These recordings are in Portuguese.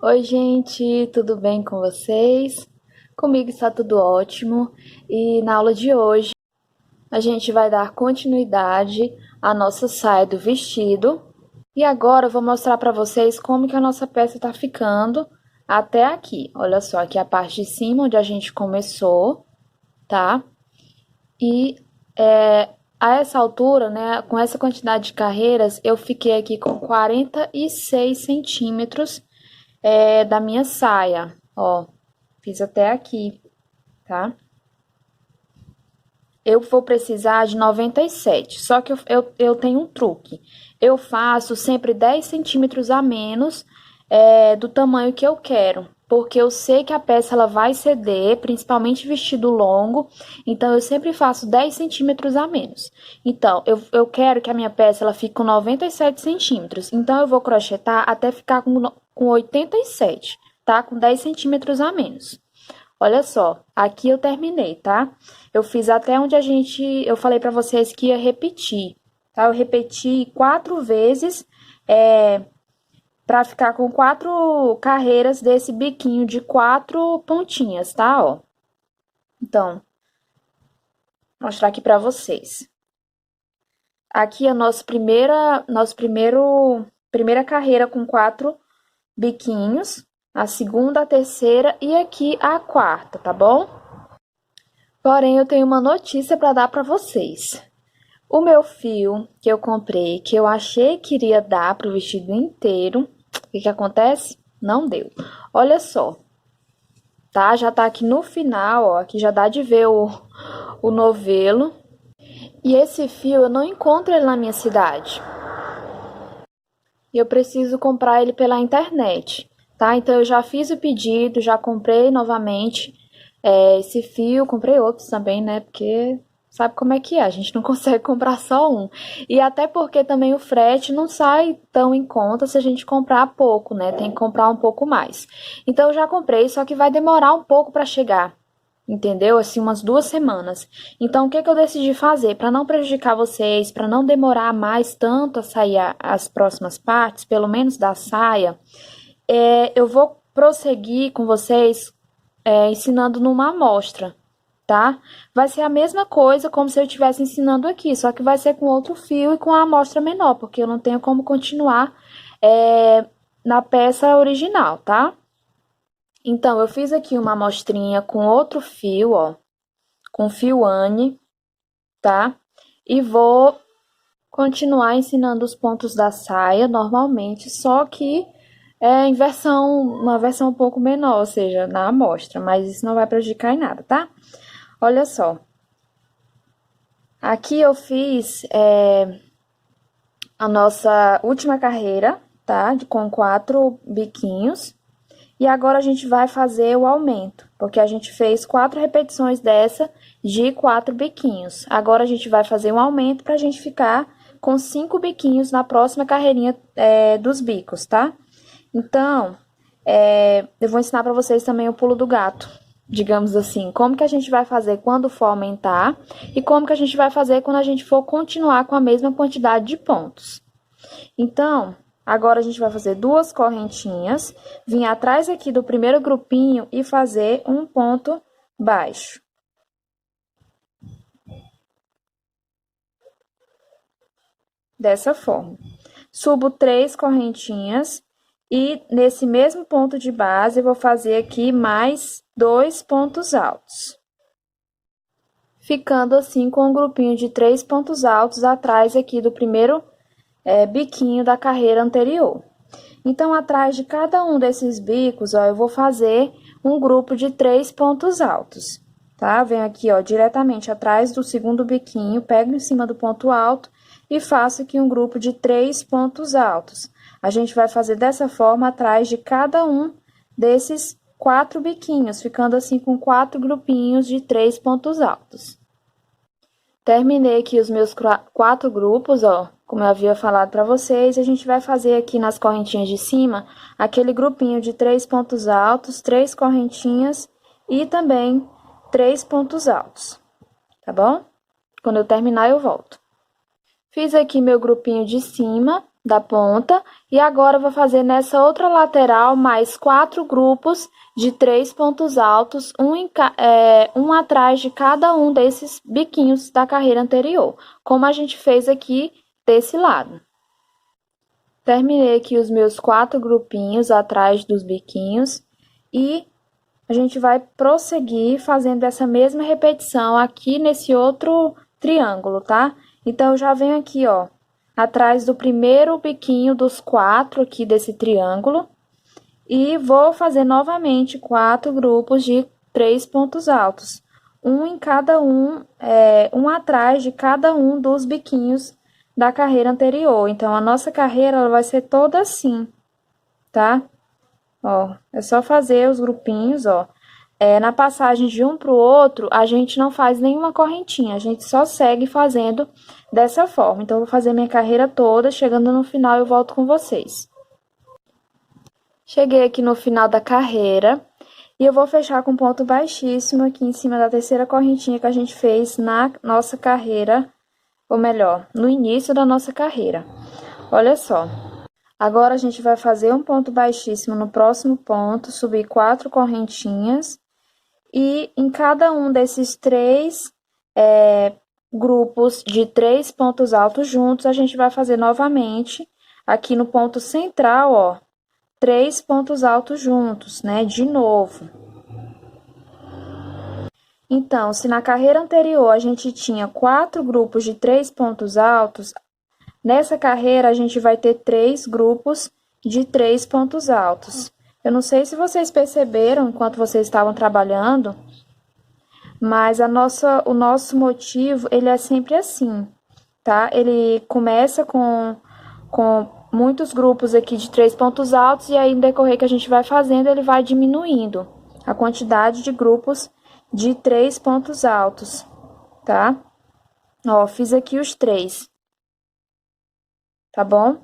Oi, gente, tudo bem com vocês? Comigo está tudo ótimo e na aula de hoje a gente vai dar continuidade à nossa saia do vestido e agora eu vou mostrar para vocês como que a nossa peça está ficando até aqui. Olha só, aqui é a parte de cima onde a gente começou, tá? E a essa altura, né, com essa quantidade de carreiras, eu fiquei aqui com 46 centímetros da minha saia, ó, fiz até aqui, tá? Eu vou precisar de 97, só que eu tenho um truque. Eu faço sempre 10 centímetros a menos do tamanho que eu quero, porque eu sei que a peça ela vai ceder, principalmente vestido longo, então eu sempre faço 10 centímetros a menos. Então, eu quero que a minha peça ela fique com 97 centímetros, então eu vou crochetar até ficar com 87, tá? Com 10 centímetros a menos. Olha só, aqui eu terminei, tá? Eu fiz até onde eu falei pra vocês que ia repetir, tá? Eu repeti 4 vezes, pra ficar com 4 carreiras desse biquinho de 4 pontinhas, tá? Ó. Então, vou mostrar aqui pra vocês. Aqui é a primeira carreira com 4 biquinhos, a segunda, a terceira e aqui a quarta, tá bom? Porém, eu tenho uma notícia para dar para vocês. O meu fio que eu comprei, que eu achei que iria dar para o vestido inteiro, o que acontece? Não deu. Olha só, tá? Já tá aqui no final, ó, aqui já dá de ver o novelo. E esse fio eu não encontro ele na minha cidade. E eu preciso comprar ele pela internet, tá? Então eu já fiz o pedido, já comprei novamente esse fio, comprei outros também, né? Porque sabe como é que é, a gente não consegue comprar só um. E até porque também o frete não sai tão em conta se a gente comprar pouco, né? Tem que comprar um pouco mais. Então eu já comprei, só que vai demorar um pouco para chegar. Entendeu? Assim, umas 2 semanas. Então, o que eu decidi fazer? Para não prejudicar vocês, para não demorar mais tanto a sair as próximas partes, pelo menos da saia, eu vou prosseguir com vocês ensinando numa amostra, tá? Vai ser a mesma coisa como se eu estivesse ensinando aqui, só que vai ser com outro fio e com a amostra menor, porque eu não tenho como continuar na peça original, tá? Então, eu fiz aqui uma amostrinha com outro fio, ó, com fio Anne, tá? E vou continuar ensinando os pontos da saia normalmente, só que em uma versão um pouco menor, ou seja, na amostra, mas isso não vai prejudicar em nada, tá? Olha só. Aqui eu fiz a nossa última carreira, tá? Com 4 biquinhos. E agora a gente vai fazer o aumento, porque a gente fez 4 repetições dessa de 4 biquinhos. Agora a gente vai fazer um aumento para a gente ficar com 5 biquinhos na próxima carreirinha dos bicos, tá? Então, eu vou ensinar para vocês também o pulo do gato, digamos assim. Como que a gente vai fazer quando for aumentar e como que a gente vai fazer quando a gente for continuar com a mesma quantidade de pontos. Então, agora a gente vai fazer 2 correntinhas, vir atrás aqui do primeiro grupinho e fazer um ponto baixo. Dessa forma. Subo 3 correntinhas e nesse mesmo ponto de base eu vou fazer aqui mais 2 pontos altos. Ficando assim com um grupinho de 3 pontos altos atrás aqui do primeiro biquinho da carreira anterior. Então, atrás de cada um desses bicos, ó, eu vou fazer um grupo de 3 pontos altos, tá? Venho aqui, ó, diretamente atrás do segundo biquinho, pego em cima do ponto alto e faço aqui um grupo de 3 pontos altos. A gente vai fazer dessa forma atrás de cada um desses 4 biquinhos, ficando assim com 4 grupinhos de 3 pontos altos. Terminei aqui os meus 4 grupos, ó, como eu havia falado para vocês, a gente vai fazer aqui nas correntinhas de cima, aquele grupinho de 3 pontos altos, 3 correntinhas e também 3 pontos altos, tá bom? Quando eu terminar, eu volto. Fiz aqui meu grupinho de cima, da ponta. E agora eu vou fazer nessa outra lateral mais 4 grupos de 3 pontos altos, um atrás de cada um desses biquinhos da carreira anterior, como a gente fez aqui desse lado. Terminei aqui os meus 4 grupinhos atrás dos biquinhos e a gente vai prosseguir fazendo essa mesma repetição aqui nesse outro triângulo, tá? Então, eu já venho aqui, ó, atrás do primeiro biquinho dos 4 aqui desse triângulo e vou fazer novamente 4 grupos de 3 pontos altos, um em cada um atrás de cada um dos biquinhos da carreira anterior. Então, a nossa carreira ela vai ser toda assim, tá? Ó, é só fazer os grupinhos, ó. Na passagem de um pro outro, a gente não faz nenhuma correntinha, a gente só segue fazendo dessa forma. Então, eu vou fazer minha carreira toda, chegando no final eu volto com vocês. Cheguei aqui no final da carreira e eu vou fechar com ponto baixíssimo aqui em cima da terceira correntinha que a gente fez na nossa carreira, ou melhor, no início da nossa carreira. Olha só. Agora, a gente vai fazer um ponto baixíssimo no próximo ponto, subir 4 correntinhas. E em cada um desses 3 grupos de 3 pontos altos juntos, a gente vai fazer novamente, aqui no ponto central, ó, 3 pontos altos juntos, né? De novo. Então, se na carreira anterior a gente tinha 4 grupos de 3 pontos altos, nessa carreira, a gente vai ter 3 grupos de 3 pontos altos. Eu não sei se vocês perceberam enquanto vocês estavam trabalhando, mas o nosso motivo, ele é sempre assim, tá? Ele começa com muitos grupos aqui de 3 pontos altos e aí, no decorrer que a gente vai fazendo, ele vai diminuindo a quantidade de grupos de 3 pontos altos, tá? Ó, fiz aqui os 3. Tá bom?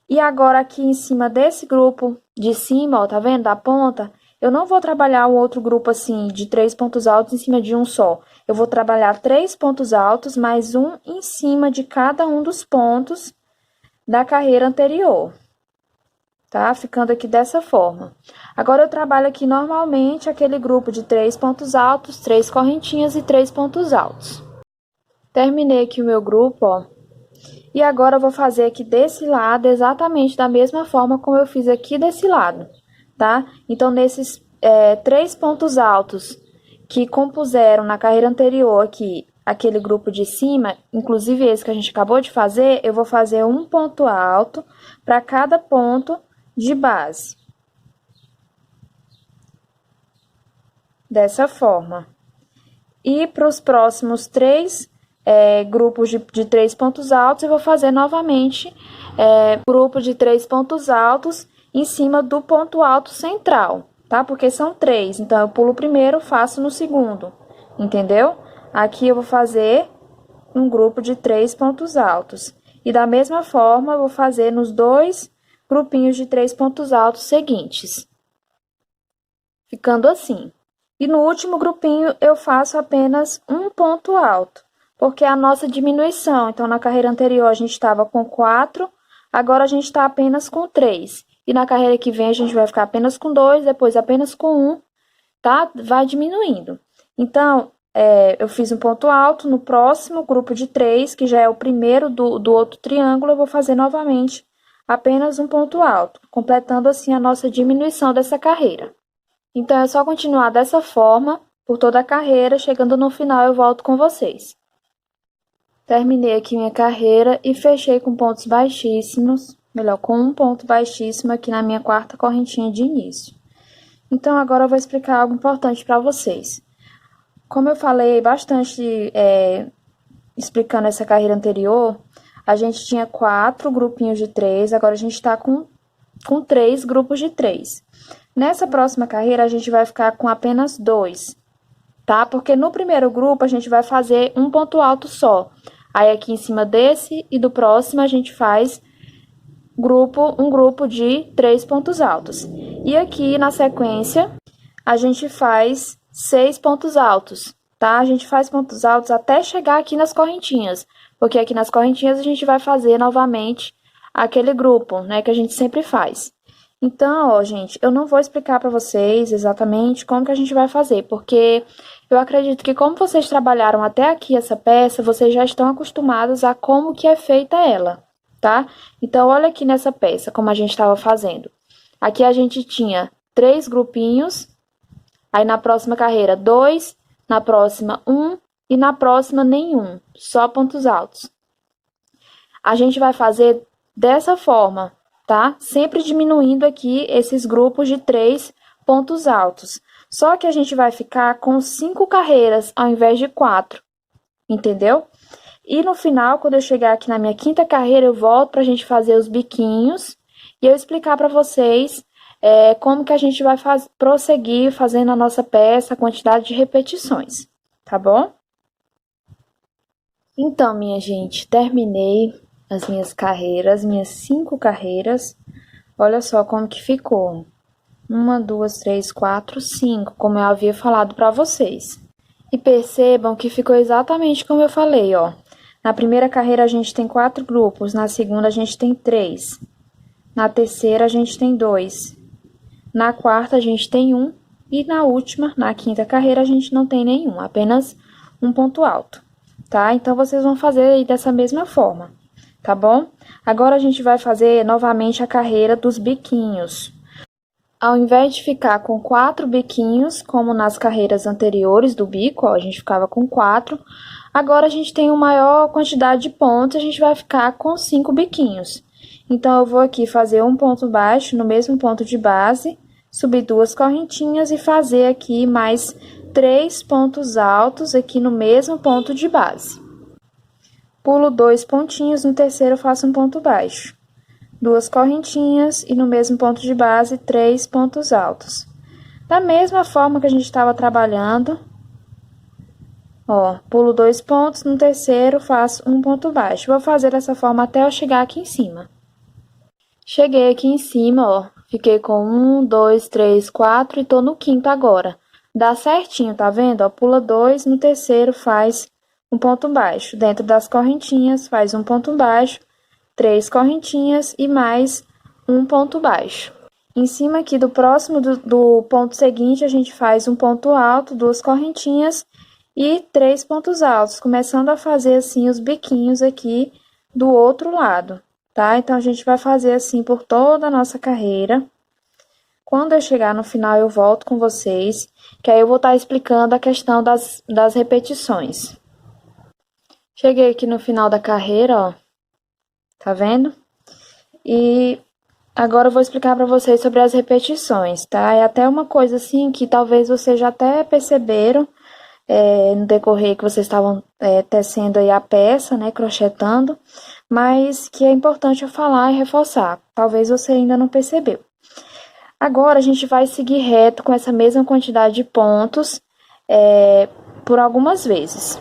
E agora, aqui em cima desse grupo de cima, ó, tá vendo? Da ponta, eu não vou trabalhar um outro grupo assim, de 3 pontos altos em cima de um só. Eu vou trabalhar 3 pontos altos, mais um em cima de cada um dos pontos da carreira anterior. Tá? Ficando aqui dessa forma. Agora, eu trabalho aqui normalmente aquele grupo de 3 pontos altos, 3 correntinhas e 3 pontos altos. Terminei aqui o meu grupo, ó. E agora, eu vou fazer aqui desse lado exatamente da mesma forma como eu fiz aqui desse lado, tá? Então, nesses 3 pontos altos que compuseram na carreira anterior aqui, aquele grupo de cima, inclusive esse que a gente acabou de fazer, eu vou fazer um ponto alto para cada ponto de base. Dessa forma. E para os próximos 3 grupos de 3 pontos altos, eu vou fazer novamente grupo de 3 pontos altos em cima do ponto alto central, tá? Porque são 3, então eu pulo o primeiro, faço no segundo, entendeu? Aqui eu vou fazer um grupo de 3 pontos altos. E da mesma forma, eu vou fazer nos 2 grupinhos de 3 pontos altos seguintes. Ficando assim. E no último grupinho, eu faço apenas um ponto alto, porque é a nossa diminuição. Então, na carreira anterior, a gente estava com 4, agora a gente está apenas com 3. E na carreira que vem, a gente vai ficar apenas com 2, depois apenas com 1, tá? Vai diminuindo. Então, eu fiz um ponto alto no próximo grupo de 3, que já é o primeiro do outro triângulo, eu vou fazer novamente apenas um ponto alto, completando assim a nossa diminuição dessa carreira. Então, é só continuar dessa forma por toda a carreira, chegando no final eu volto com vocês. Terminei aqui minha carreira e fechei com pontos baixíssimos, melhor, com um ponto baixíssimo aqui na minha 4ª correntinha de início. Então, agora eu vou explicar algo importante para vocês. Como eu falei bastante explicando essa carreira anterior, a gente tinha 4 grupinhos de 3, agora a gente está com 3 grupos de 3. Nessa próxima carreira, a gente vai ficar com apenas 2, tá? Porque no primeiro grupo, a gente vai fazer um ponto alto só. Aí, aqui em cima desse e do próximo, a gente faz um grupo de 3 pontos altos. E aqui, na sequência, a gente faz 6 pontos altos, tá? A gente faz pontos altos até chegar aqui nas correntinhas, porque aqui nas correntinhas a gente vai fazer novamente aquele grupo, né, que a gente sempre faz. Então, ó, gente, eu não vou explicar para vocês exatamente como que a gente vai fazer, porque eu acredito que como vocês trabalharam até aqui essa peça, vocês já estão acostumados a como que é feita ela, tá? Então, olha aqui nessa peça, como a gente estava fazendo. Aqui a gente tinha 3 grupinhos, aí na próxima carreira 2, na próxima 1 e na próxima nenhum, só pontos altos. A gente vai fazer dessa forma, tá? Sempre diminuindo aqui esses grupos de 3 pontos altos. Só que a gente vai ficar com 5 carreiras ao invés de 4, entendeu? E no final, quando eu chegar aqui na minha 5ª carreira, eu volto pra gente fazer os biquinhos e eu explicar pra vocês como que a gente vai prosseguir fazendo a nossa peça, a quantidade de repetições, tá bom? Então, minha gente, terminei as minhas carreiras, minhas 5 carreiras. Olha só como que ficou. 1, 2, 3, 4, 5, como eu havia falado para vocês. E percebam que ficou exatamente como eu falei, ó. Na primeira carreira a gente tem 4 grupos, na segunda a gente tem 3. Na terceira a gente tem 2. Na quarta a gente tem 1 e na última, na 5ª carreira, a gente não tem nenhum, apenas um ponto alto, tá? Então, vocês vão fazer aí dessa mesma forma, tá bom? Agora, a gente vai fazer novamente a carreira dos biquinhos. Ao invés de ficar com 4 biquinhos, como nas carreiras anteriores do bico, ó, a gente ficava com 4, agora a gente tem uma maior quantidade de pontos, a gente vai ficar com 5 biquinhos. Então, eu vou aqui fazer um ponto baixo no mesmo ponto de base, subir 2 correntinhas e fazer aqui mais 3 pontos altos aqui no mesmo ponto de base. Pulo 2 pontinhos, no terceiro eu faço um ponto baixo. 2 correntinhas e no mesmo ponto de base, 3 pontos altos. Da mesma forma que a gente estava trabalhando, ó, pulo 2 pontos, no terceiro faço um ponto baixo. Vou fazer dessa forma até eu chegar aqui em cima. Cheguei aqui em cima, ó, fiquei com 1, 2, 3, 4 e tô no 5º agora. Dá certinho, tá vendo? Ó, pula 2, no terceiro faz um ponto baixo. Dentro das correntinhas faz um ponto baixo, 3 correntinhas e mais um ponto baixo. Em cima aqui do próximo do ponto seguinte, a gente faz um ponto alto, 2 correntinhas e 3 pontos altos, começando a fazer assim os biquinhos aqui do outro lado, tá? Então, a gente vai fazer assim por toda a nossa carreira. Quando eu chegar no final, eu volto com vocês, que aí eu vou estar explicando a questão das repetições. Cheguei aqui no final da carreira, ó, tá vendo? E agora eu vou explicar para vocês sobre as repetições, tá? É até uma coisa assim que talvez vocês já até perceberam no decorrer que vocês estavam tecendo aí a peça, né, crochetando, mas que é importante eu falar e reforçar. Talvez você ainda não percebeu. Agora, a gente vai seguir reto com essa mesma quantidade de pontos por algumas vezes.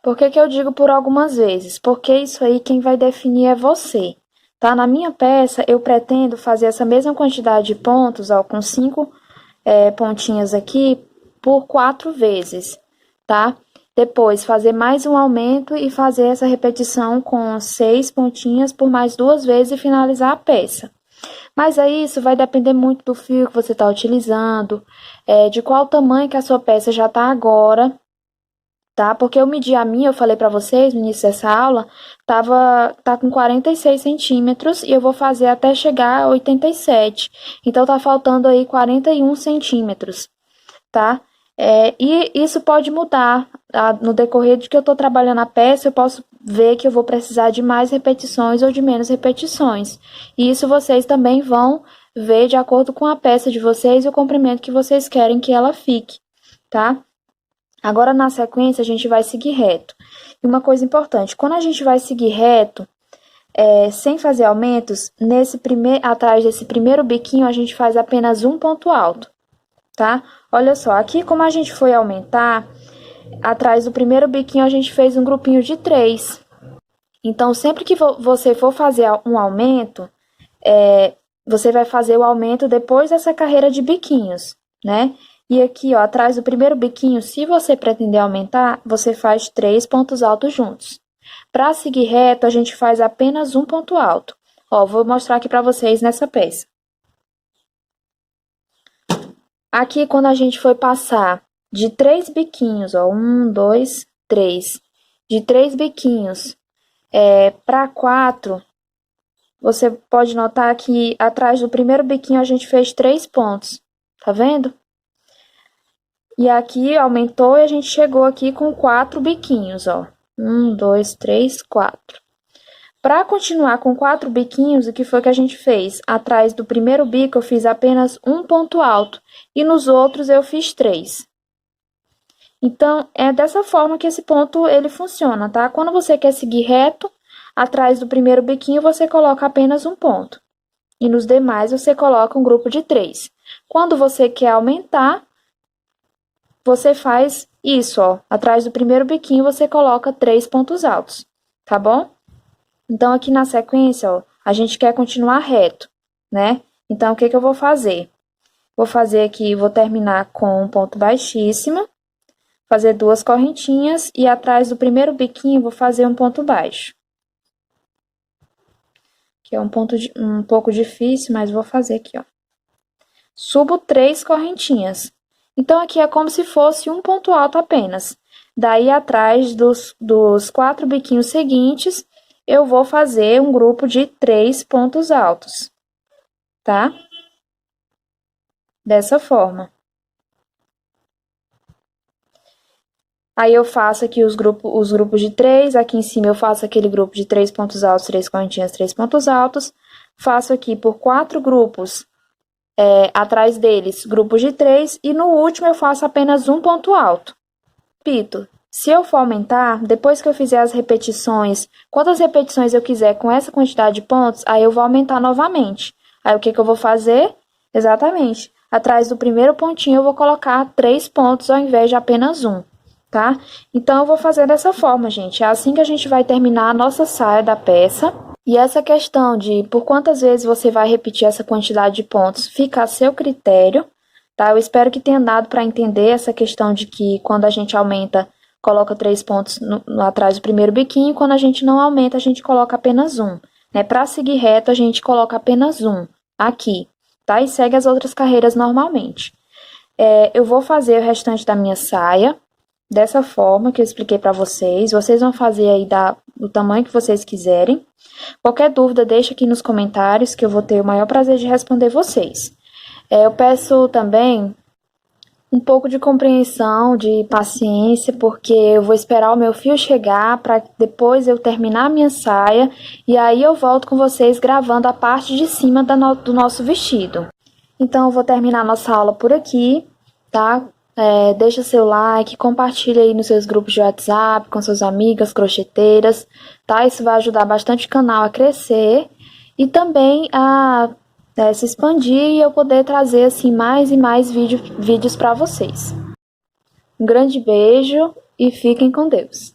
Por que que eu digo por algumas vezes? Porque isso aí quem vai definir é você, tá? Na minha peça, eu pretendo fazer essa mesma quantidade de pontos, ó, com 5 pontinhas aqui, por 4 vezes, tá? Depois, fazer mais um aumento e fazer essa repetição com 6 pontinhas por mais 2 vezes e finalizar a peça. Mas aí, isso vai depender muito do fio que você está utilizando, de qual tamanho que a sua peça já está agora, tá? Porque eu medi a minha, eu falei pra vocês no início dessa aula, tá com 46 centímetros e eu vou fazer até chegar a 87. Então, tá faltando aí 41 centímetros, tá? E isso pode mudar, no decorrer de que eu tô trabalhando a peça, eu posso ver que eu vou precisar de mais repetições ou de menos repetições. E isso vocês também vão ver de acordo com a peça de vocês e o comprimento que vocês querem que ela fique, tá? Agora, na sequência, a gente vai seguir reto. E uma coisa importante, quando a gente vai seguir reto, sem fazer aumentos, atrás desse primeiro biquinho, a gente faz apenas um ponto alto, tá? Olha só, aqui como a gente foi aumentar, atrás do primeiro biquinho a gente fez um grupinho de 3. Então, sempre que você for fazer um aumento, você vai fazer o aumento depois dessa carreira de biquinhos, né? E aqui, ó, atrás do primeiro biquinho, se você pretender aumentar, você faz 3 pontos altos juntos. Para seguir reto, a gente faz apenas um ponto alto. Ó, vou mostrar aqui pra vocês nessa peça. Aqui, quando a gente foi passar de 3 biquinhos, ó, 1, 2, 3, de 3 biquinhos para 4, você pode notar que atrás do primeiro biquinho a gente fez 3 pontos, tá vendo? E aqui aumentou e a gente chegou aqui com 4 biquinhos, ó. 1, 2, 3, 4. Para continuar com 4 biquinhos, o que foi que a gente fez? Atrás do primeiro bico eu fiz apenas um ponto alto e nos outros eu fiz 3. Então, é dessa forma que esse ponto ele funciona, tá? Quando você quer seguir reto, atrás do primeiro biquinho você coloca apenas um ponto. E nos demais você coloca um grupo de 3. Quando você quer aumentar, você faz isso, ó. Atrás do primeiro biquinho você coloca 3 pontos altos, tá bom? Então, aqui na sequência, ó, a gente quer continuar reto, né? Então, o que que eu vou fazer? Vou fazer aqui, vou terminar com um ponto baixíssimo, fazer 2 correntinhas e atrás do primeiro biquinho vou fazer um ponto baixo. Que é um pouco difícil, mas vou fazer aqui, ó. Subo 3 correntinhas. Então, aqui é como se fosse um ponto alto apenas. Daí, atrás dos 4 biquinhos seguintes, eu vou fazer um grupo de 3 pontos altos, tá? Dessa forma. Aí, eu faço aqui os grupos de 3, aqui em cima eu faço aquele grupo de 3 pontos altos, 3 correntinhas, 3 pontos altos. Faço aqui por 4 grupos, atrás deles, grupos de 3, e no último eu faço apenas um ponto alto. Repito. Se eu for aumentar, depois que eu fizer as repetições, quantas repetições eu quiser com essa quantidade de pontos, aí eu vou aumentar novamente. Aí, o que que eu vou fazer? Exatamente. Atrás do primeiro pontinho, eu vou colocar 3 pontos ao invés de apenas um, tá? Então, eu vou fazer dessa forma, gente. É assim que a gente vai terminar a nossa saia da peça. E essa questão de por quantas vezes você vai repetir essa quantidade de pontos fica a seu critério, tá? Eu espero que tenha dado para entender essa questão de que quando a gente aumenta, coloca 3 pontos atrás do primeiro biquinho, quando a gente não aumenta, a gente coloca apenas um, né? Para seguir reto, a gente coloca apenas um aqui, tá? E segue as outras carreiras normalmente. Eu vou fazer o restante da minha saia dessa forma que eu expliquei para vocês. Vocês vão fazer aí do tamanho que vocês quiserem. Qualquer dúvida, deixa aqui nos comentários que eu vou ter o maior prazer de responder vocês. Eu peço também um pouco de compreensão, de paciência, porque eu vou esperar o meu fio chegar para depois eu terminar a minha saia e aí eu volto com vocês gravando a parte de cima do nosso vestido. Então, eu vou terminar a nossa aula por aqui, tá? Deixa seu like, compartilha aí nos seus grupos de WhatsApp, com suas amigas crocheteiras, tá? Isso vai ajudar bastante o canal a crescer e também a se expandir e eu poder trazer assim mais e mais vídeos para vocês. Um grande beijo e fiquem com Deus.